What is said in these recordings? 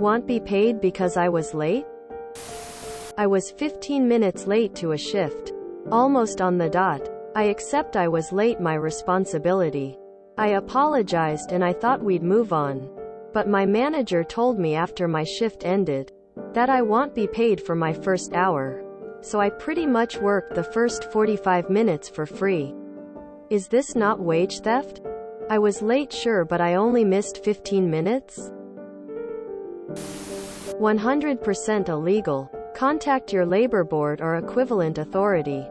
Won't be paid because I was late? I was 15 minutes late to a shift. Almost on the dot. I accept I was late, my responsibility. I apologized and I thought we'd move on. But my manager told me after my shift ended that I won't be paid for my first hour. So I pretty much worked the first 45 minutes for free. Is this not wage theft? I was late, sure, but I only missed 15 minutes? 100% illegal. Contact your labor board or equivalent authority.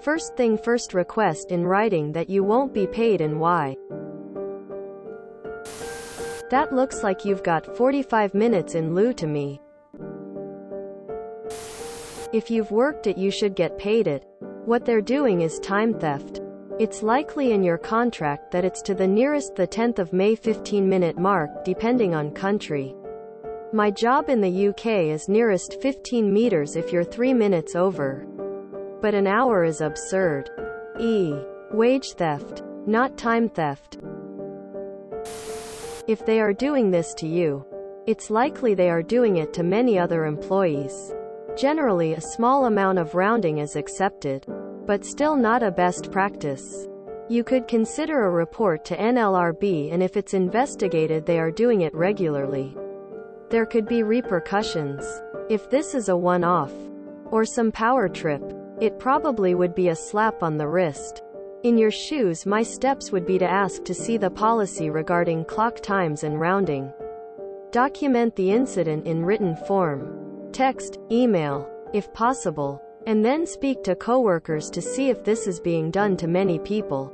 First thing first, request in writing that you won't be paid and why. That looks like you've got 45 minutes in lieu to me. If you've worked it, you should get paid it. What they're doing is time theft. It's likely in your contract that it's to the nearest the 10th of May 15-minute mark, depending on country. My job in the UK is nearest 15 meters if you're 3 minutes over. But an hour is absurd. Wage theft, not time theft. If they are doing this to you, it's likely they are doing it to many other employees. Generally, a small amount of rounding is accepted, but still not a best practice. You could consider a report to NLRB, and if it's investigated, they are doing it regularly. There could be repercussions. If this is a one-off, or some power trip, it probably would be a slap on the wrist. In your shoes, my steps would be to ask to see the policy regarding clock times and rounding. Document the incident in written form. Text, email, if possible, and then speak to coworkers to see if this is being done to many people.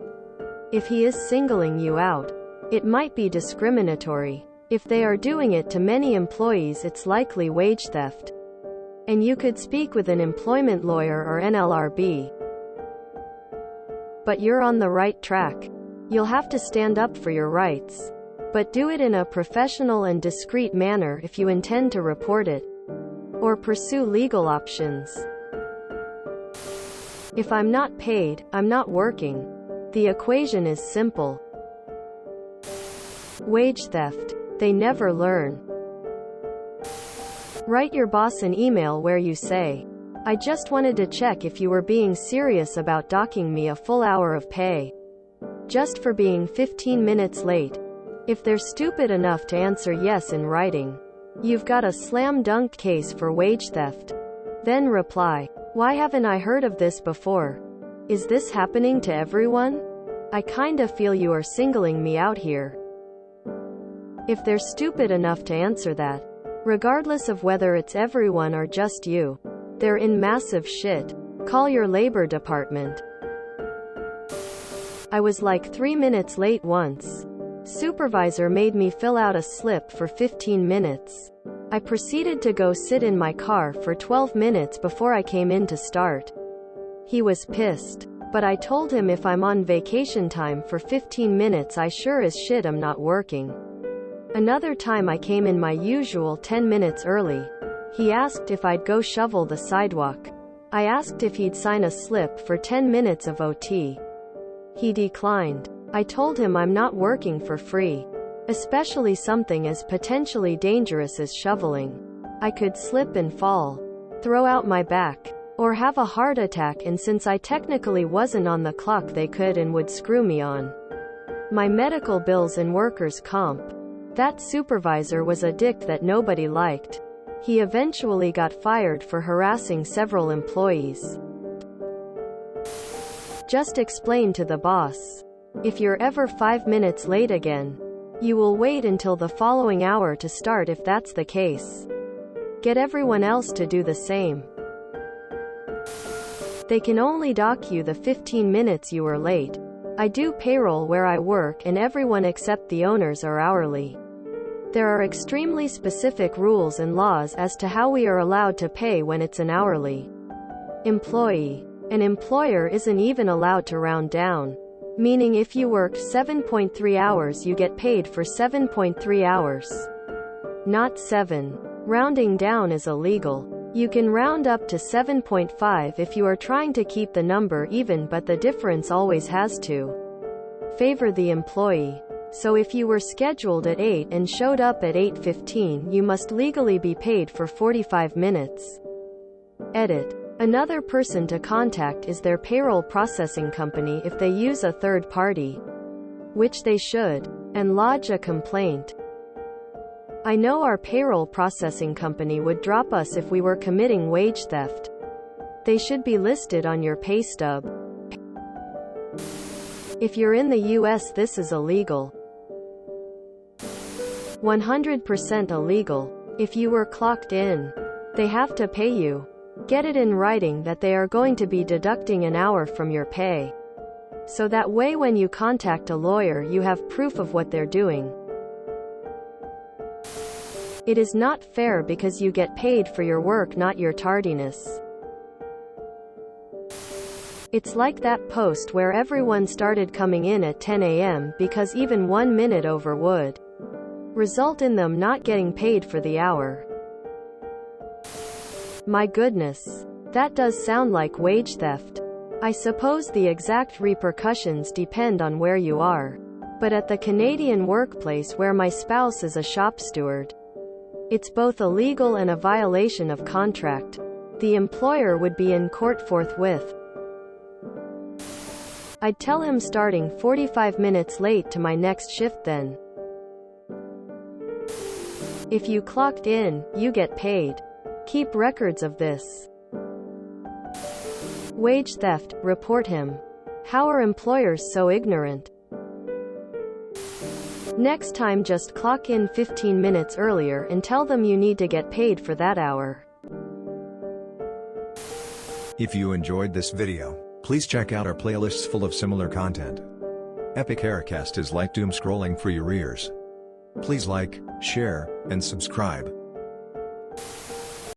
If he is singling you out, it might be discriminatory. If they are doing it to many employees, it's likely wage theft. And you could speak with an employment lawyer or NLRB. But you're on the right track. You'll have to stand up for your rights. But do it in a professional and discreet manner if you intend to report it or pursue legal options. If I'm not paid, I'm not working. The equation is simple. Wage theft. They never learn. Write your boss an email where you say, I just wanted to check if you were being serious about docking me a full hour of pay. Just for being 15 minutes late. If they're stupid enough to answer yes in writing, you've got a slam dunk case for wage theft. Then reply, why haven't I heard of this before? Is this happening to everyone? I kinda feel you are singling me out here. If they're stupid enough to answer that, regardless of whether it's everyone or just you, they're in massive shit. Call your labor department. I was like 3 minutes late once. Supervisor made me fill out a slip for 15 minutes. I proceeded to go sit in my car for 12 minutes before I came in to start. He was pissed, but I told him if I'm on vacation time for 15 minutes, I sure as shit am not working. Another time I came in my usual 10 minutes early. He asked if I'd go shovel the sidewalk. I asked if he'd sign a slip for 10 minutes of OT. He declined. I told him I'm not working for free, especially something as potentially dangerous as shoveling. I could slip and fall, throw out my back, or have a heart attack, and since I technically wasn't on the clock, they could and would screw me on my medical bills and workers' comp. That supervisor was a dick that nobody liked. He eventually got fired for harassing several employees. Just explain to the boss. If you're ever 5 minutes late again, you will wait until the following hour to start if that's the case. Get everyone else to do the same. They can only dock you the 15 minutes you were late. I do payroll where I work, and everyone except the owners are hourly. There are extremely specific rules and laws as to how we are allowed to pay when it's an hourly employee. An employer isn't even allowed to round down, meaning if you worked 7.3 hours, you get paid for 7.3 hours, not 7. Rounding down is illegal. You can round up to 7.5 if you are trying to keep the number even, but the difference always has to favor the employee. So if you were scheduled at 8 and showed up at 8:15, you must legally be paid for 45 minutes. Edit. Another person to contact is their payroll processing company if they use a third party, which they should, and lodge a complaint. I know our payroll processing company would drop us if we were committing wage theft. They should be listed on your pay stub. If you're in the US, this is illegal. 100% illegal. If you were clocked in, they have to pay you. Get it in writing that they are going to be deducting an hour from your pay. So that way when you contact a lawyer you have proof of what they're doing. It is not fair because you get paid for your work, not your tardiness. It's like that post where everyone started coming in at 10 a.m. because even 1 minute over would result in them not getting paid for the hour. My goodness. That does sound like wage theft. I suppose the exact repercussions depend on where you are. But at the Canadian workplace where my spouse is a shop steward, it's both illegal and a violation of contract. The employer would be in court forthwith. I'd tell him starting 45 minutes late to my next shift then. If you clocked in, you get paid. Keep records of this. Wage theft, report him. How are employers so ignorant? Next time just clock in 15 minutes earlier and tell them you need to get paid for that hour. If you enjoyed this video, please check out our playlists full of similar content. Epic Aircast is like doom scrolling for your ears. Please like, share, and subscribe.